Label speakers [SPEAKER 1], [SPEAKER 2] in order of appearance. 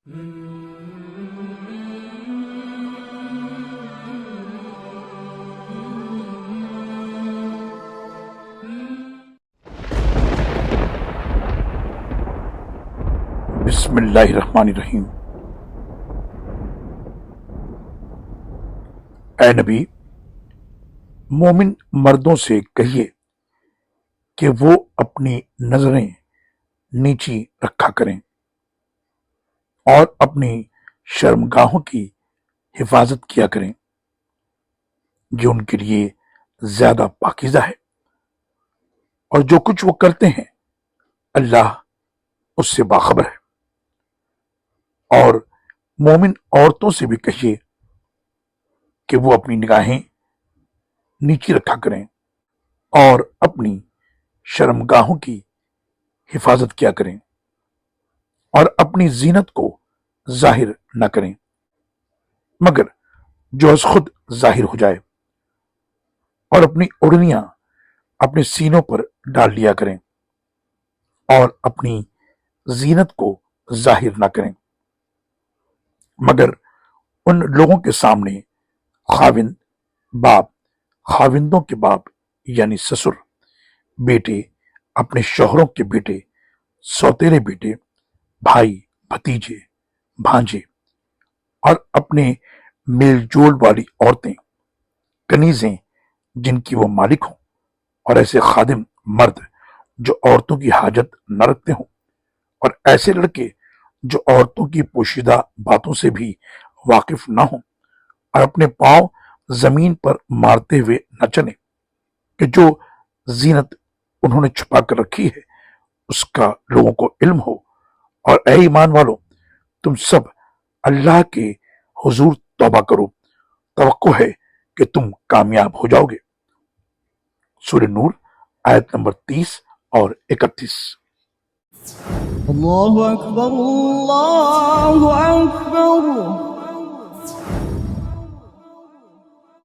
[SPEAKER 1] بسم اللہ الرحمن الرحیم۔ اے نبی، مومن مردوں سے کہیے کہ وہ اپنی نظریں نیچی رکھا کریں اور اپنی شرمگاہوں کی حفاظت کیا کریں، جو ان کے لیے زیادہ پاکیزہ ہے، اور جو کچھ وہ کرتے ہیں اللہ اس سے باخبر ہے۔ اور مومن عورتوں سے بھی کہیے کہ وہ اپنی نگاہیں نیچی رکھا کریں اور اپنی شرمگاہوں کی حفاظت کیا کریں، اور اپنی زینت کو ظاہر نہ کریں مگر جو از خود ظاہر ہو جائے، اور اپنی اوڑھنیاں اپنے سینوں پر ڈال لیا کریں اور اپنی زینت کو ظاہر نہ کریں مگر ان لوگوں کے سامنے خاوند، باپ، خاوندوں کے باپ یعنی سسر، بیٹے، اپنے شوہروں کے بیٹے، سوتیلے بیٹے، بھائی، بھتیجے، بھانجے، اور اپنے میل جول والی عورتیں، کنیزیں جن کی وہ مالک ہوں، اور ایسے خادم مرد جو عورتوں کی حاجت نہ رکھتے ہوں، اور ایسے لڑکے جو عورتوں کی پوشیدہ باتوں سے بھی واقف نہ ہوں، اور اپنے پاؤں زمین پر مارتے ہوئے نہ چلیں کہ جو زینت انہوں نے چھپا کر رکھی ہے اس کا لوگوں کو علم ہو۔ اور اے ایمان والو، تم سب اللہ کے حضور توبہ کرو، توقع ہے کہ تم کامیاب ہو جاؤ گے۔ سورہ نور آیت نمبر 30 اور 31۔
[SPEAKER 2] اللہ اکبر اللہ اکبر۔